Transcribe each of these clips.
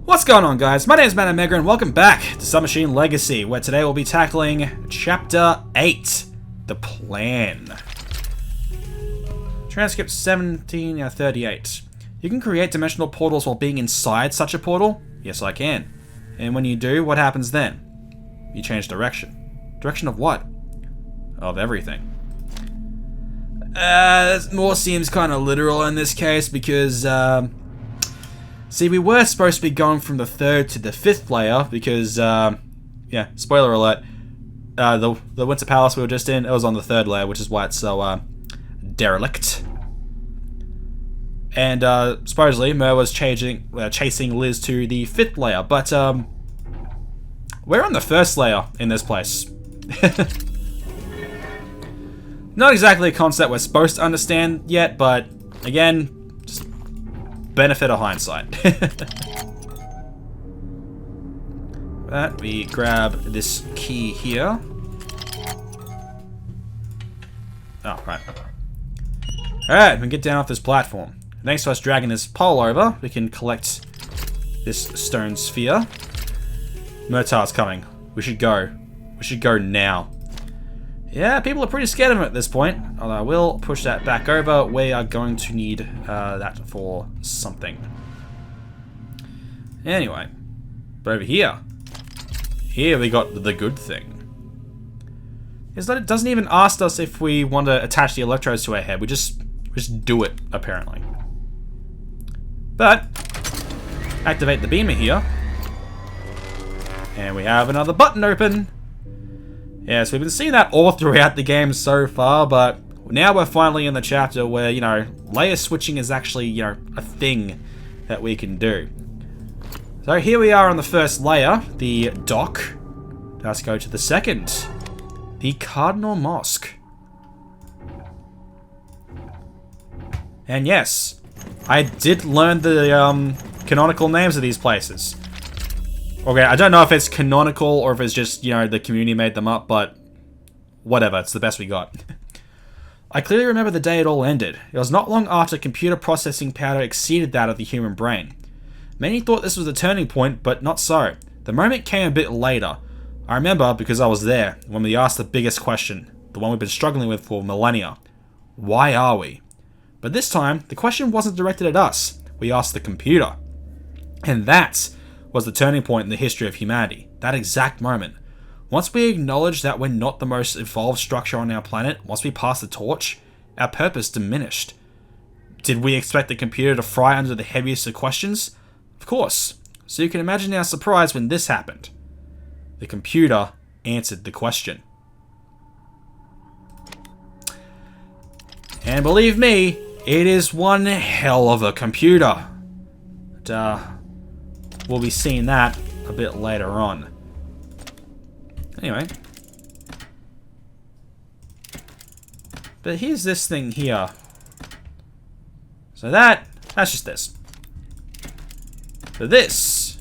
What's going on, guys? My name is Man and welcome back to Submachine Legacy, where today we'll be tackling Chapter 8, The Plan. Transcript 1738. You can create dimensional portals while being inside such a portal? Yes, I can. And when you do, what happens then? You change direction. Direction of what? Of everything. More seems kind of literal in this case because, see, we were supposed to be going from the 3rd to the 5th layer because, yeah, spoiler alert, the Winter Palace we were just in, it was on the 3rd layer, which is why it's so, derelict. And, supposedly, Mer was chasing Liz to the 5th layer, but, we're on the 1st layer in this place. Not exactly a concept we're supposed to understand yet, but, again, benefit of hindsight. That we grab this key here. Oh, right. Alright, we can get down off this platform. Thanks to us dragging this pole over, we can collect this stone sphere. Murtaugh's coming. We should go. We should go now. Yeah, people are pretty scared of him at this point. Although I will push that back over. We are going to need that for something. Anyway. But over here. Here we got the good thing. Is that it doesn't even ask us if we want to attach the electrodes to our head. We just do it, apparently. But, activate the beamer here. And we have another button open. Yes, we've been seeing that all throughout the game so far, but now we're finally in the chapter where, you know, layer switching is actually, you know, a thing that we can do. So here we are on the 1st layer, the dock. Let's go to the 2nd, the Cardinal Mosque. And yes, I did learn the canonical names of these places. Okay, I don't know if it's canonical or if it's just, you know, the community made them up, but whatever, it's the best we got. I clearly remember the day it all ended. It was not long after computer processing power exceeded that of the human brain. Many thought this was the turning point, but not so. The moment came a bit later. I remember because I was there when we asked the biggest question, the one we've been struggling with for millennia. Why are we? But this time, the question wasn't directed at us. We asked the computer. And that was the turning point in the history of humanity. That exact moment. Once we acknowledged that we're not the most evolved structure on our planet, once we passed the torch, our purpose diminished. Did we expect the computer to fry under the heaviest of questions? Of course. So you can imagine our surprise when this happened. The computer answered the question. And believe me, it is one hell of a computer. We'll be seeing that a bit later on. Anyway. But here's this thing here. So that's just this. So this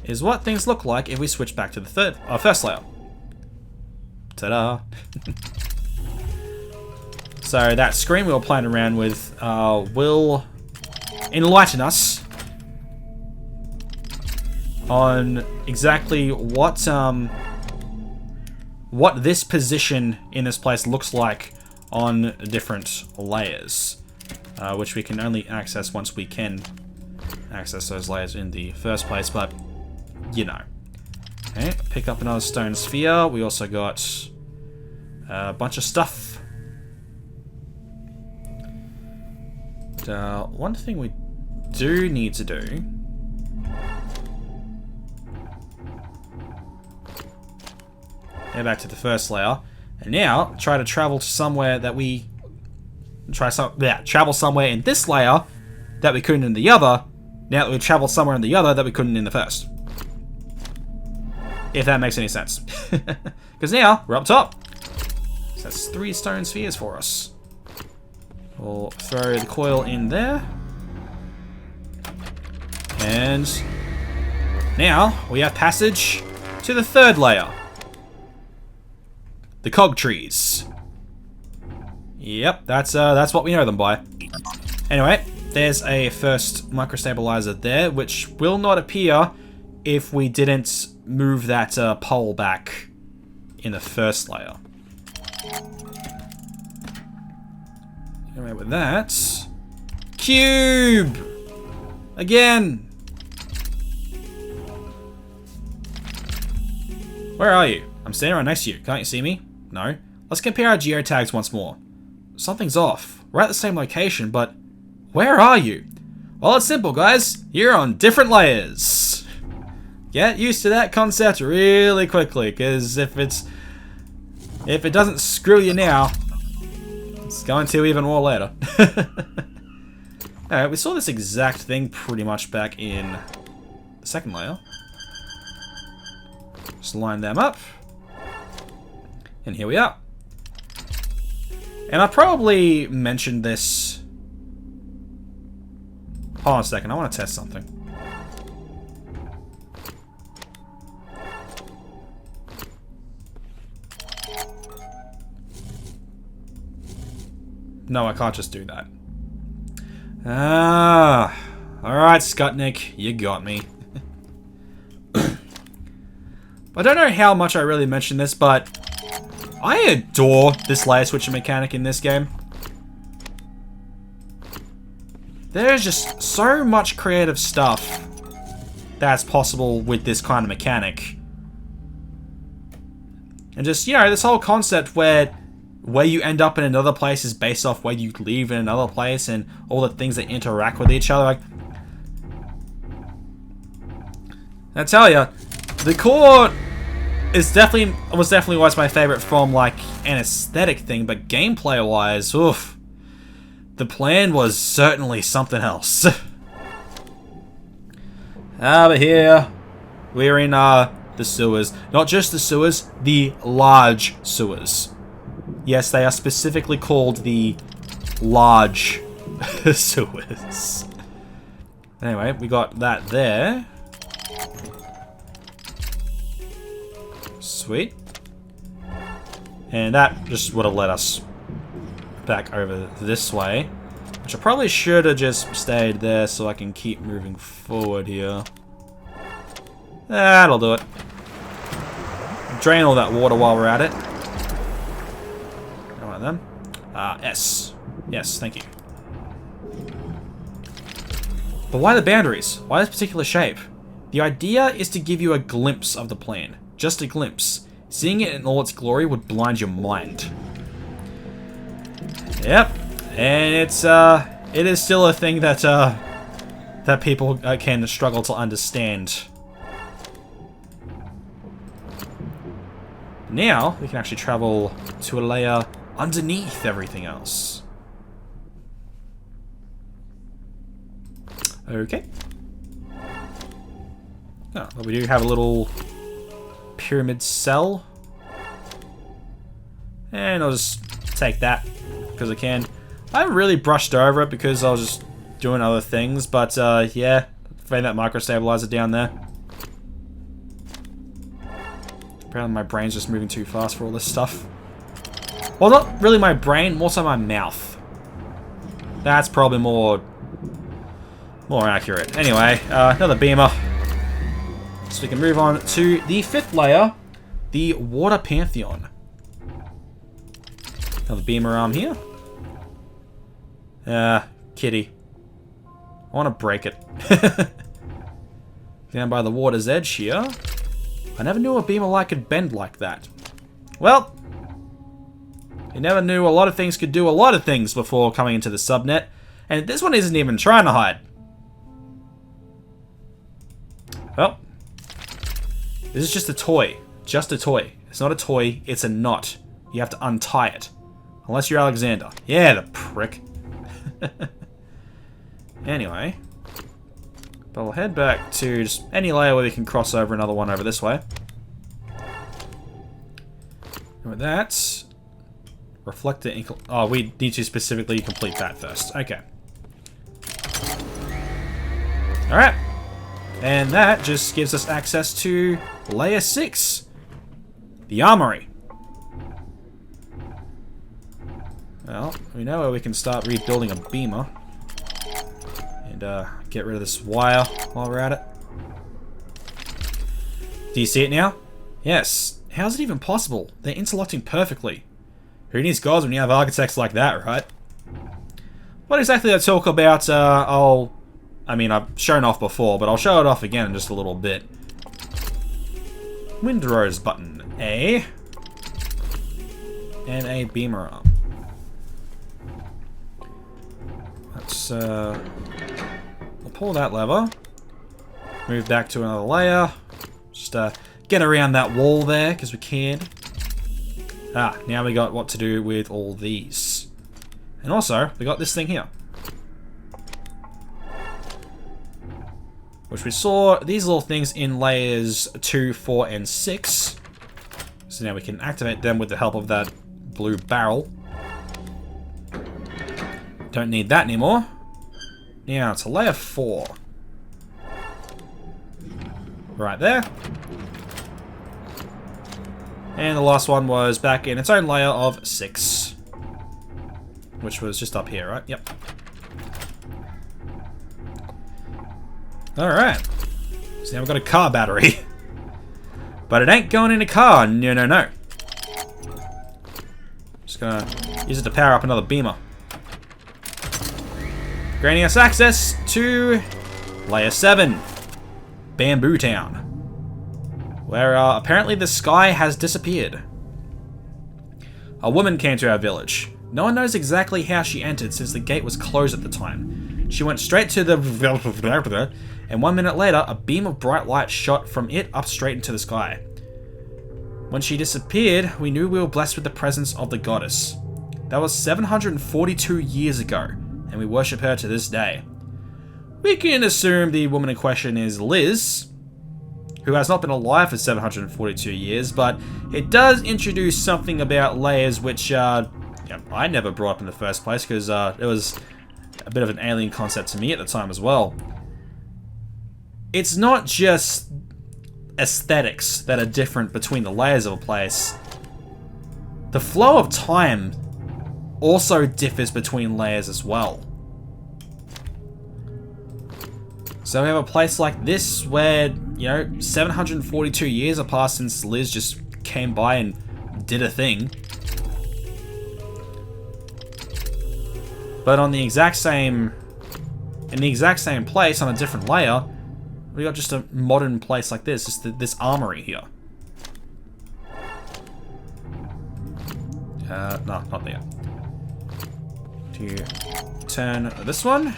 is what things look like if we switch back to the 1st layer. Ta-da! So that screen we were playing around with will enlighten us on exactly what this position in this place looks like on different layers, which we can only access once we can access those layers in the first place, but you know. Okay, pick up another stone sphere. We also got a bunch of stuff. One thing we do need to do head back to the 1st layer, and now try to travel to somewhere that we travel somewhere in this layer that we couldn't in the other. Now that we travel somewhere in the other that we couldn't in the 1st. If that makes any sense. Because now we're up top. So that's 3 stone spheres for us. We'll throw the coil in there. And now we have passage to the 3rd layer. The cog trees. Yep, that's what we know them by. Anyway, there's a first microstabilizer there, which will not appear if we didn't move that pole back in the first layer. Anyway, with that... Cube! Again! Where are you? I'm standing right next to you. Can't you see me? No. Let's compare our geotags once more. Something's off. We're at the same location, but where are you? Well, it's simple, guys. You're on different layers. Get used to that concept really quickly, because if it doesn't screw you now, it's going to even more later. Alright, we saw this exact thing pretty much back in the second layer. Just line them up. And here we are. And I probably mentioned this... Hold on a second, I want to test something. No, I can't just do that. Ah, alright, Skutnik, you got me. I don't know how much I really mentioned this, but I adore this layer switching mechanic in this game. There's just so much creative stuff that's possible with this kind of mechanic. And just, you know, this whole concept where you end up in another place is based off where you leave in another place and all the things that interact with each other. Like, I tell ya, the core was definitely always my favorite from like an aesthetic thing, but gameplay wise, oof, the plan was certainly something else. But here we're in the sewers. Not just the sewers, the large sewers. Yes, they are specifically called the large sewers. Anyway, we got that there. Sweet. And that just would have led us back over this way. Which I probably should have just stayed there so I can keep moving forward here. That'll do it. Drain all that water while we're at it. Alright then. S. Yes, thank you. But why the boundaries? Why this particular shape? The idea is to give you a glimpse of the plan. Just a glimpse. Seeing it in all its glory would blind your mind. Yep. And it is still a thing that that people can struggle to understand. Now, we can actually travel to a layer underneath everything else. Okay. Oh, well, we do have a little pyramid cell. And I'll just take that, because I can. I haven't really brushed over it because I was just doing other things, but yeah, find that microstabilizer down there. Apparently my brain's just moving too fast for all this stuff. Well, not really my brain, more so my mouth. That's probably more accurate. Anyway, another beamer. So we can move on to the fifth layer, the Water Pantheon. Another beamer arm here. Kitty. I want to break it. Down by the water's edge here. I never knew a beamer light could bend like that. Well, you never knew a lot of things could do a lot of things before coming into the subnet, and this one isn't even trying to hide. Well, this is just a toy. Just a toy. It's not a toy, it's a knot. You have to untie it. Unless you're Alexander. Yeah, the prick. Anyway. But we'll head back to just any layer where we can cross over another one over this way. And with that, reflector ink. Oh, we need to specifically complete that first. Okay. Alright. And that just gives us access to layer 6. The armory. Well, we know where we can start rebuilding a beamer. And get rid of this wire while we're at it. Do you see it now? Yes. How's it even possible? They're interlocking perfectly. Who needs gods when you have architects like that, right? What exactly I talk about, I mean, I've shown off before, but I'll show it off again in just a little bit. Windrose button, A. And a beamer arm. Let's, we'll pull that lever. Move back to another layer. Just, get around that wall there, because we can. Ah, now we got what to do with all these. And also, we got this thing here. Which we saw these little things in layers 2, 4, and 6. So now we can activate them with the help of that blue barrel. Don't need that anymore. Now to layer 4. Right there. And the last one was back in its own layer of 6. Which was just up here, right? Yep. Alright. So now we've got a car battery. But it ain't going in a car. No, no, no. Just gonna use it to power up another beamer. Granting us access to layer 7. Bamboo Town. Where apparently the sky has disappeared. A woman came to our village. No one knows exactly how she entered since the gate was closed at the time. She went straight to the... and 1 minute later, a beam of bright light shot from it up straight into the sky. When she disappeared, we knew we were blessed with the presence of the goddess. That was 742 years ago, and we worship her to this day. We can assume the woman in question is Liz, who has not been alive for 742 years, but it does introduce something about layers which I never brought up in the first place, because it was a bit of an alien concept to me at the time as well. It's not just aesthetics that are different between the layers of a place. The flow of time also differs between layers as well. So we have a place like this where, 742 years have passed since Liz just came by and did a thing. But on the exact same... in the exact same place, on a different layer, we got just a modern place like this. Just this armory here. No, not there. To turn this one.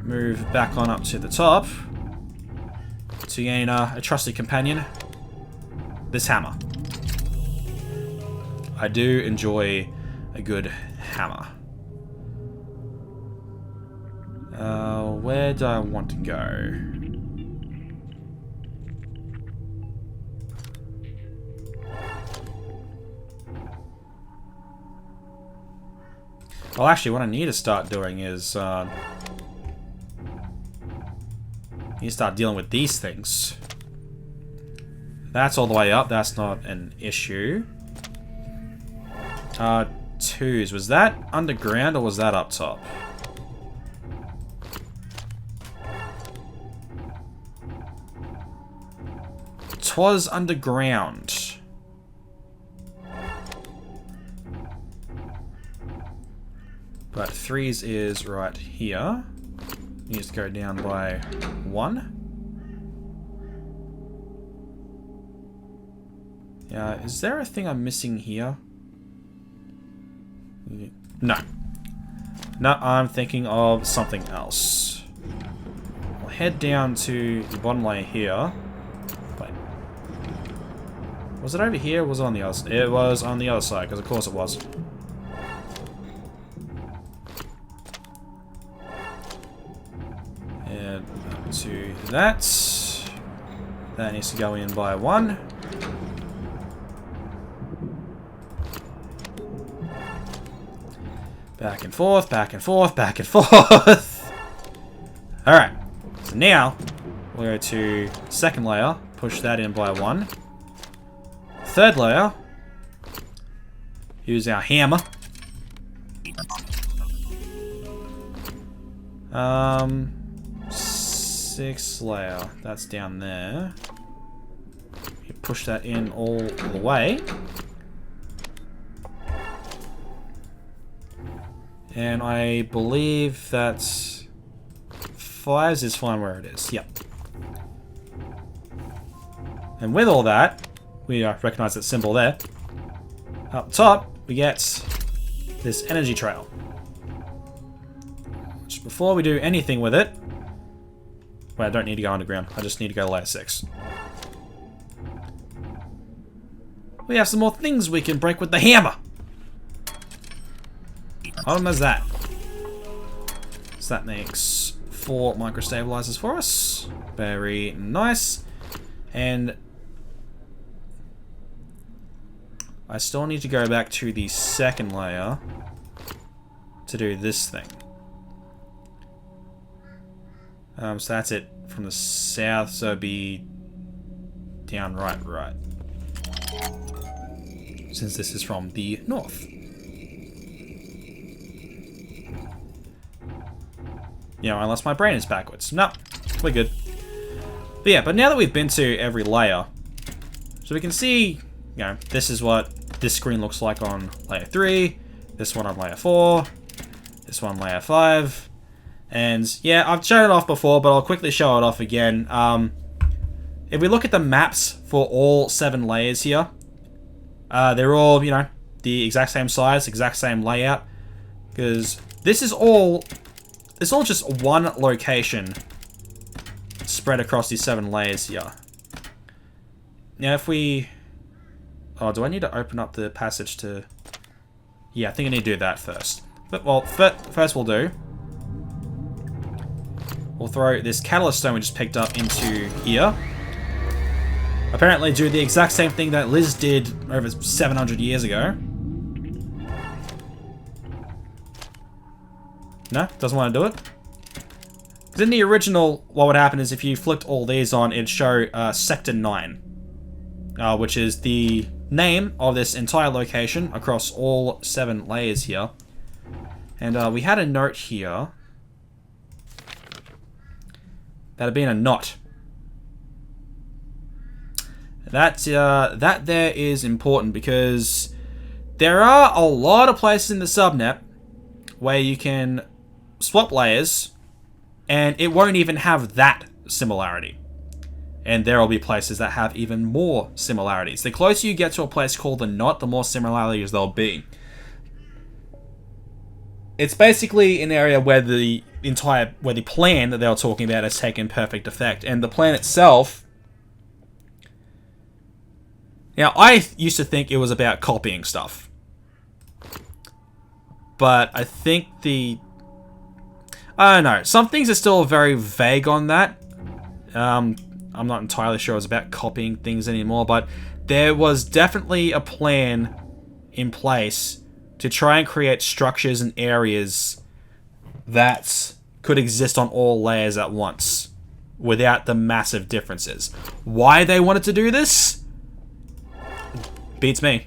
Move back on up to the top. To gain a trusty companion. This hammer. I do enjoy a good hammer. Where do I want to go? Well, actually, what I need to start doing is, I need to start dealing with these things. That's all the way up. That's not an issue. Twos. Was that underground or was that up top? Twas underground. But threes is right here. Needs to go down by 1. Yeah, is there a thing I'm missing here? No. No, I'm thinking of something else. I'll head down to the bottom layer here. Wait. Was it over here or was it on the other side? It was on the other side, because of course it was. And up to that. That needs to go in by 1. Back and forth, back and forth, back and forth. Alright. So now, we'll go to second layer, push that in by 1. Third layer, use our hammer. 6 layer. That's down there. You push that in all the way. And I believe that 5 is fine where it is. Yep. And with all that, we recognize that symbol there. Up top, we get this energy trail. Just before we do anything with it... Wait, I don't need to go underground. I just need to go to layer 6. We have some more things we can break with the hammer. How long is that? So that makes 4 microstabilizers for us. Very nice. And I still need to go back to the second layer to do this thing. So that's it from the south, so it'd be down right. Since this is from the north. You know, unless my brain is backwards. No, we're good. But yeah, but now that we've been to every layer, so we can see, you know, this is what this screen looks like on layer 3, this one on layer 4, this one layer 5, and yeah, I've shown it off before, but I'll quickly show it off again. If we look at the maps for all 7 layers here, they're all, you know, the exact same size, exact same layout, because this is all, it's all just one location spread across these 7 layers here. Now if we... Oh, do I need to open up the passage to... Yeah, I think I need to do that first. But, well, first we'll do... We'll throw this catalyst stone we just picked up into here. Apparently do the exact same thing that Liz did over 700 years ago. No? Doesn't want to do it? Because in the original, what would happen is if you flipped all these on, it'd show Sector 9. Which is the name of this entire location across all 7 layers here. And we had a note here that had been a knot. That there is important because there are a lot of places in the subnet where you can swap layers and it won't even have that similarity. And there will be places that have even more similarities. The closer you get to a place called the knot, the more similarities there'll be. It's basically an area where the plan that they were talking about has taken perfect effect. And the plan itself... Now, I used to think it was about copying stuff. But I think I don't know. Some things are still very vague on that. I'm not entirely sure it was about copying things anymore, but there was definitely a plan in place to try and create structures and areas that could exist on all layers at once without the massive differences. Why they wanted to do this? Beats me.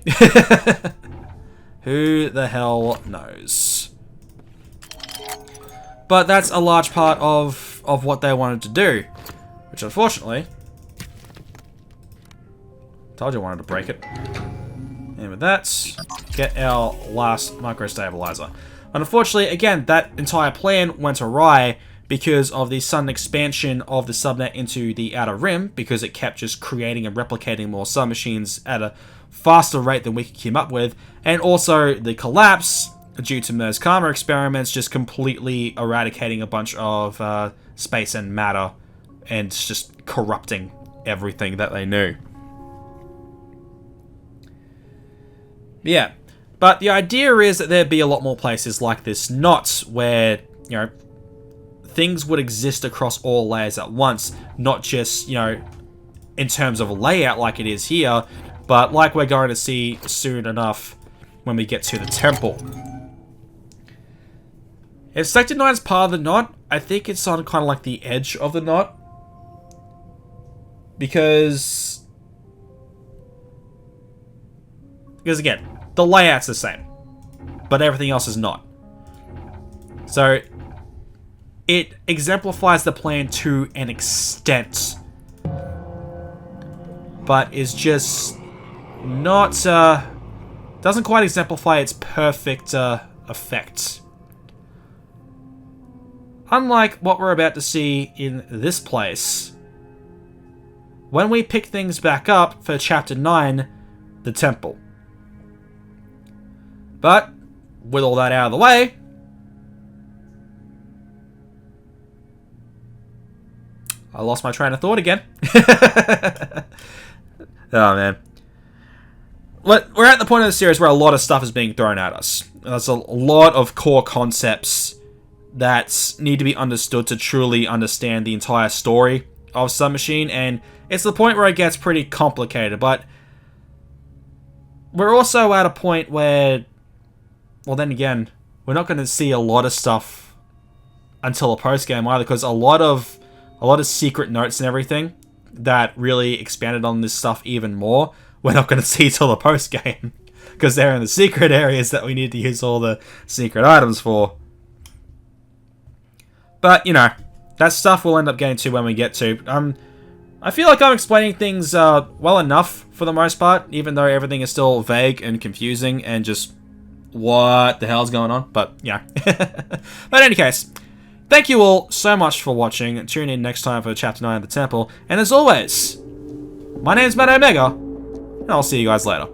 Who the hell knows? But that's a large part of what they wanted to do. Which, unfortunately... Told you I wanted to break it. And with that, get our last microstabilizer. Unfortunately, again, that entire plan went awry because of the sudden expansion of the subnet into the outer rim, because it kept just creating and replicating more submachines at a faster rate than we could keep up with, and also the collapse due to Mer's Karma experiments just completely eradicating a bunch of space and matter and just corrupting everything that they knew. Yeah, but the idea is that there'd be a lot more places like this knot where, you know, things would exist across all layers at once, not just, you know, in terms of layout like it is here, but like we're going to see soon enough when we get to the temple. If Sector 9 is part of the knot, I think it's on kind of like the edge of the knot. Because again, the layout's the same, but everything else is not. So it exemplifies the plan to an extent, but is just not, doesn't quite exemplify its perfect effect. Unlike what we're about to see in this place, when we pick things back up for Chapter 9, the Temple. But, with all that out of the way, I lost my train of thought again. Oh, man. We're at the point of the series where a lot of stuff is being thrown at us. There's a lot of core concepts that need to be understood to truly understand the entire story of Submachine, and it's the point where it gets pretty complicated, but we're also at a point where, well, then again, we're not going to see a lot of stuff until a post-game either, because a lot of secret notes and everything that really expanded on this stuff even more, we're not going to see till the post-game, because they're in the secret areas that we need to use all the secret items for. But, you know, that stuff we'll end up getting to when we get to. I feel like I'm explaining things well enough for the most part, even though everything is still vague and confusing and just what the hell's going on. But, yeah. But in any case, thank you all so much for watching. Tune in next time for Chapter 9 of the Temple. And as always, my name's Matt Omega, and I'll see you guys later.